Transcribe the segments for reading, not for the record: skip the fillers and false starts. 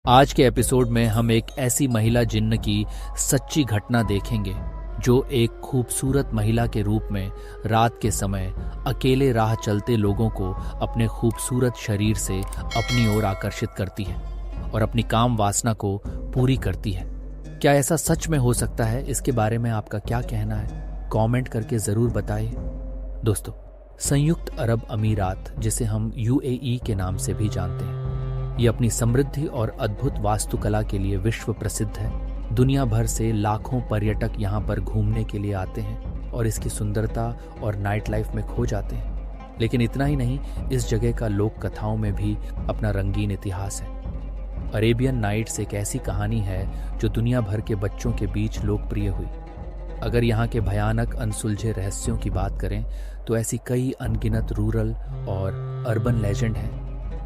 आज के एपिसोड में हम एक ऐसी महिला जिन्न की सच्ची घटना देखेंगे जो एक खूबसूरत महिला के रूप में रात के समय अकेले राह चलते लोगों को अपने खूबसूरत शरीर से अपनी ओर आकर्षित करती है और अपनी काम वासना को पूरी करती है। क्या ऐसा सच में हो सकता है? इसके बारे में आपका क्या कहना है? कमेंट करके ज़रूर बताइए। दोस्तों, संयुक्त अरब अमीरात, जिसे हम यूएई के नाम से भी जानते हैं, ये अपनी समृद्धि और अद्भुत वास्तुकला के लिए विश्व प्रसिद्ध है। दुनिया भर से लाखों पर्यटक यहाँ पर घूमने के लिए आते हैं और इसकी सुंदरता और नाइट लाइफ में खो जाते हैं। लेकिन इतना ही नहीं, इस जगह का लोक कथाओं में भी अपना रंगीन इतिहास है। अरेबियन नाइट्स एक ऐसी कहानी है जो दुनिया भर के बच्चों के बीच लोकप्रिय हुई। अगर यहाँ के भयानक अनसुलझे रहस्यों की बात करें तो ऐसी कई अनगिनत रूरल और अर्बन लेजेंड हैं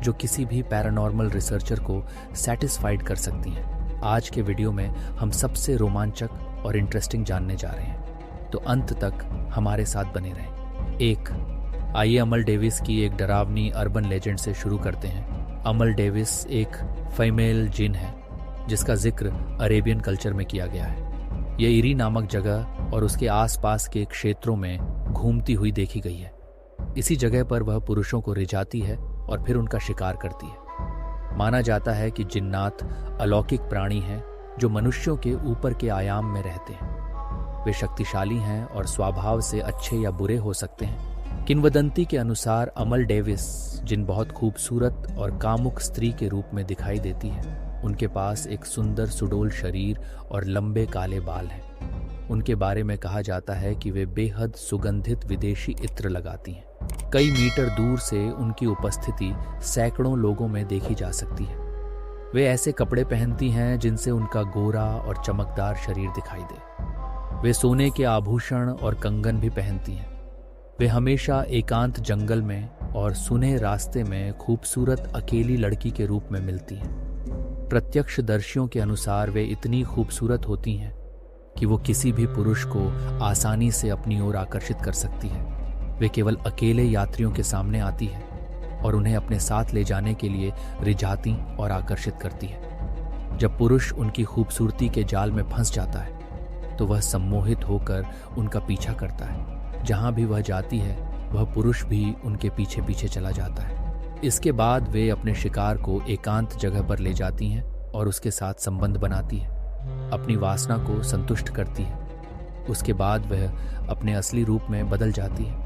जो किसी भी पैरानॉर्मल रिसर्चर को सैटिस्फाइड कर सकती हैं। आज के वीडियो में हम सबसे रोमांचक और इंटरेस्टिंग जानने जा रहे हैं, तो अंत तक हमारे साथ बने रहें। आइए अमल डेविस की एक डरावनी अर्बन लेजेंड से शुरू करते हैं। अमल डेविस एक फीमेल जिन है जिसका जिक्र अरेबियन कल्चर में किया गया है। यह इरी नामक जगह और उसके आसपास के क्षेत्रों में घूमती हुई देखी गई है। इसी जगह पर वह पुरुषों को रिझाती है और फिर उनका शिकार करती है। माना जाता है कि जिन्नात अलौकिक प्राणी हैं जो मनुष्यों के ऊपर के आयाम में रहते हैं। वे शक्तिशाली हैं और स्वभाव से अच्छे या बुरे हो सकते हैं। किंवदंती के अनुसार अमल डेविस जिन बहुत खूबसूरत और कामुक स्त्री के रूप में दिखाई देती है। उनके पास एक सुंदर सुडोल शरीर और लंबे काले बाल हैं। उनके बारे में कहा जाता है कि वे बेहद सुगंधित विदेशी इत्र लगाती हैं। कई मीटर दूर से उनकी उपस्थिति सैकड़ों लोगों में देखी जा सकती है। वे ऐसे कपड़े पहनती हैं जिनसे उनका गोरा और चमकदार शरीर दिखाई दे। वे सोने के आभूषण और कंगन भी पहनती हैं। वे हमेशा एकांत जंगल में और सुने रास्ते में खूबसूरत अकेली लड़की के रूप में मिलती हैं। प्रत्यक्षदर्शियों के अनुसार वे इतनी खूबसूरत होती हैं कि वो किसी भी पुरुष को आसानी से अपनी ओर आकर्षित कर सकती है। वे केवल अकेले यात्रियों के सामने आती है और उन्हें अपने साथ ले जाने के लिए रिझाती और आकर्षित करती है। जब पुरुष उनकी खूबसूरती के जाल में फंस जाता है तो वह सम्मोहित होकर उनका पीछा करता है। जहां भी वह जाती है वह पुरुष भी उनके पीछे पीछे चला जाता है। इसके बाद वे अपने शिकार को एकांत जगह पर ले जाती हैं और उसके साथ संबंध बनाती है, अपनी वासना को संतुष्ट करती है। उसके बाद वह अपने असली रूप में बदल जाती है।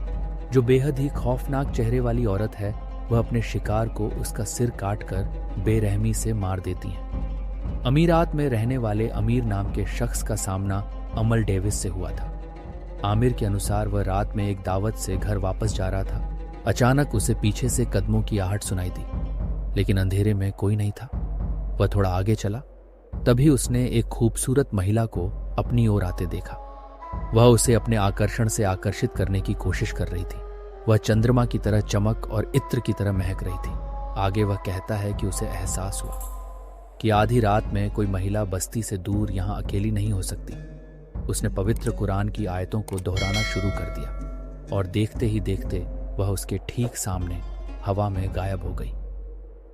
जो बेहद ही खौफनाक चेहरे वाली औरत है, वह अपने शिकार को उसका सिर काटकर बेरहमी से मार देती है। अमीरात में रहने वाले अमीर नाम के शख्स का सामना अमल डेविस से हुआ था। आमिर के अनुसार वह रात में एक दावत से घर वापस जा रहा था। अचानक उसे पीछे से कदमों की आहट सुनाई दी, लेकिन अंधेरे में कोई नहीं था। वह थोड़ा आगे चला, तभी उसने एक खूबसूरत महिला को अपनी ओर आते देखा। वह उसे अपने आकर्षण से आकर्षित करने की कोशिश कर रही थी। वह चंद्रमा की तरह चमक और इत्र की तरह महक रही थी। आगे वह कहता है कि उसे एहसास हुआ कि आधी रात में कोई महिला बस्ती से दूर यहाँ अकेली नहीं हो सकती। उसने पवित्र कुरान की आयतों को दोहराना शुरू कर दिया और देखते ही देखते वह उसके ठीक सामने हवा में गायब हो गई।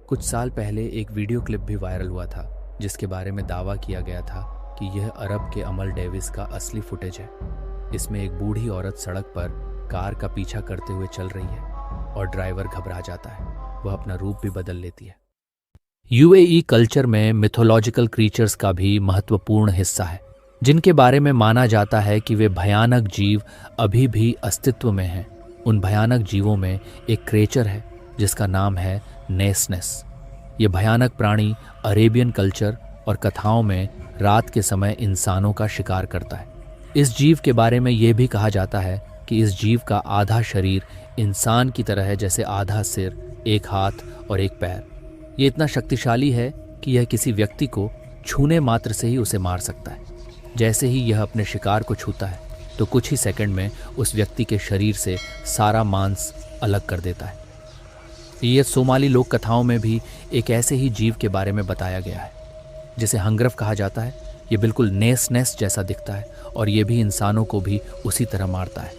कुछ साल पहले एक वीडियो क्लिप भी वायरल हुआ था जिसके बारे में दावा किया गया था कि यह अरब के अमल डेविस का असली फुटेज है। इसमें एक बूढ़ी औरत सड़क पर कार का पीछा करते हुए चल रही है और ड्राइवर घबरा जाता है। वह अपना रूप भी बदल लेती है। यूएई कल्चर में मिथोलॉजिकल क्रीचर्स का भी महत्वपूर्ण हिस्सा है, जिनके बारे में माना जाता है कि वे भयानक जीव अभी भी अस्तित्व में हैं। उन भयानक जीवों में एक क्रेचर है जिसका नाम है नेसनेस। ये भयानक प्राणी अरेबियन कल्चर और कथाओं में रात के समय इंसानों का शिकार करता है। इस जीव के बारे में यह भी कहा जाता है कि इस जीव का आधा शरीर इंसान की तरह है, जैसे आधा सिर, एक हाथ और एक पैर। ये इतना शक्तिशाली है कि यह किसी व्यक्ति को छूने मात्र से ही उसे मार सकता है। जैसे ही यह अपने शिकार को छूता है तो कुछ ही सेकंड में उस व्यक्ति के शरीर से सारा मांस अलग कर देता है। यह सोमाली लोक कथाओं में भी एक ऐसे ही जीव के बारे में बताया गया है जिसे हंग्रफ कहा जाता है। ये बिल्कुल नेस जैसा दिखता है और ये भी इंसानों को भी उसी तरह मारता है।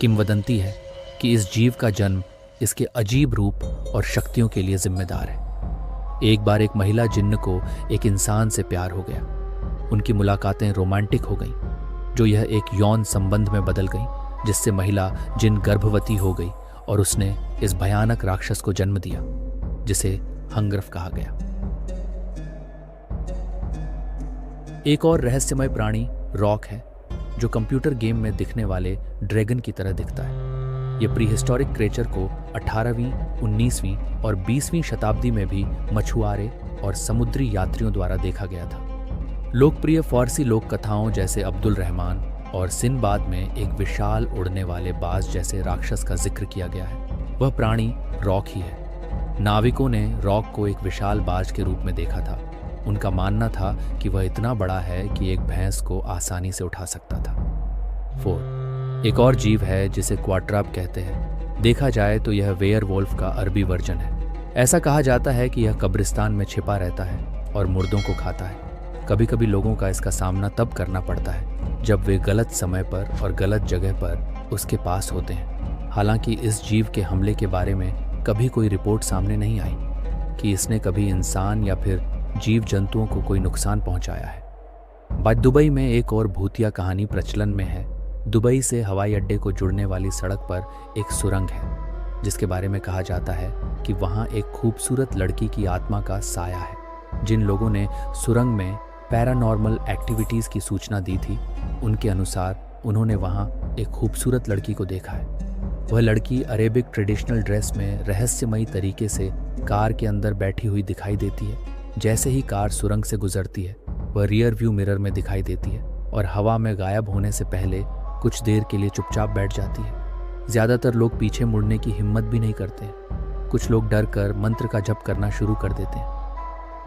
किंवदंती है कि इस जीव का जन्म इसके अजीब रूप और शक्तियों के लिए जिम्मेदार है। एक बार एक महिला जिन्न को एक इंसान से प्यार हो गया। उनकी मुलाकातें रोमांटिक हो गईं, जो यह एक यौन संबंध में बदल गईं, जिससे महिला जिन्न गर्भवती हो गई और उसने इस भयानक राक्षस को जन्म दिया, जिसे हंग्रफ कहा गया। एक और रहस्यमय प्राणी रॉक है, जो कंप्यूटर गेम में दिखने वाले ड्रैगन की तरह दिखता है। यह प्रीहिस्टोरिक क्रेचर को 18वीं, 19वीं और 20वीं शताब्दी में भी मछुआरे और समुद्री यात्रियों द्वारा देखा गया था। लोकप्रिय फारसी लोक कथाओं जैसे अब्दुल रहमान और सिनबाद में एक विशाल उड़ने वाले बाज जैसे राक्षस का जिक्र किया गया है। वह प्राणी रॉक ही है। नाविकों ने रॉक को एक विशाल बाज के रूप में देखा था। उनका मानना था कि वह इतना बड़ा है कि एक भैंस को आसानी से उठा सकता था। 4. एक और जीव है जिसे क्वाट्राप कहते हैं। देखा जाए तो यह वेयरवोल्फ का अरबी वर्जन है। ऐसा कहा जाता है कि यह कब्रिस्तान में छिपा रहता है और मुर्दों को खाता है। कभी कभी लोगों का इसका सामना तब करना पड़ता है जब वे गलत समय पर और गलत जगह पर उसके पास होते हैं। हालांकि इस जीव के हमले के बारे में कभी कोई रिपोर्ट सामने नहीं आई कि इसने कभी इंसान या फिर जीव जंतुओं को कोई नुकसान पहुंचाया है। दुबई में एक और भूतिया कहानी प्रचलन में है। दुबई से हवाई अड्डे को जुड़ने वाली सड़क पर एक सुरंग है, जिसके बारे में कहा जाता है कि वहां एक खूबसूरत लड़की की आत्मा का साया है। जिन लोगों ने सुरंग में पैरानॉर्मल एक्टिविटीज़ की सूचना दी थी, उनके अनुसार उन्होंने वहां एक खूबसूरत लड़की को देखा है। वह लड़की अरेबिक ट्रेडिशनल ड्रेस में रहस्यमयी तरीके से कार के अंदर बैठी हुई दिखाई देती है। जैसे ही कार सुरंग से गुजरती है, वह रियर व्यू मिरर में दिखाई देती है और हवा में गायब होने से पहले कुछ देर के लिए चुपचाप बैठ जाती है। ज़्यादातर लोग पीछे मुड़ने की हिम्मत भी नहीं करते। कुछ लोग डर कर मंत्र का जप करना शुरू कर देते हैं,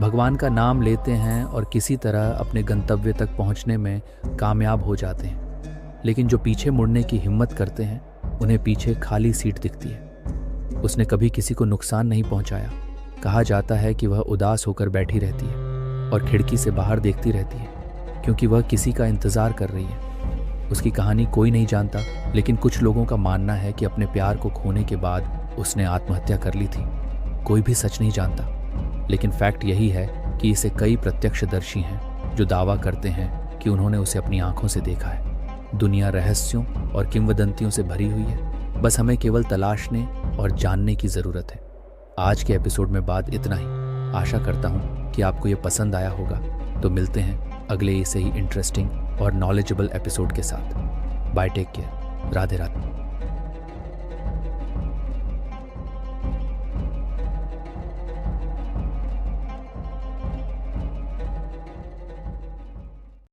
भगवान का नाम लेते हैं और किसी तरह अपने गंतव्य तक पहुंचने में कामयाब हो जाते हैं। लेकिन जो पीछे मुड़ने की हिम्मत करते हैं, उन्हें पीछे खाली सीट दिखती है। उसने कभी किसी को नुकसान नहीं पहुंचाया। कहा जाता है कि वह उदास होकर बैठी रहती है और खिड़की से बाहर देखती रहती है, क्योंकि वह किसी का इंतज़ार कर रही है। उसकी कहानी कोई नहीं जानता, लेकिन कुछ लोगों का मानना है कि अपने प्यार को खोने के बाद उसने आत्महत्या कर ली थी। कोई भी सच नहीं जानता, लेकिन फैक्ट यही है कि इसे कई प्रत्यक्षदर्शी हैं जो दावा करते हैं कि उन्होंने उसे अपनी आंखों से देखा है। दुनिया रहस्यों और किंवदंतियों से भरी हुई है। बस हमें केवल तलाशने और जानने की ज़रूरत है। आज के एपिसोड में बात इतना ही। आशा करता हूँ कि आपको ये पसंद आया होगा। तो मिलते हैं अगले ऐसे ही इंटरेस्टिंग और नॉलेजेबल एपिसोड के साथ। Bye, take care, Radhe Radhe.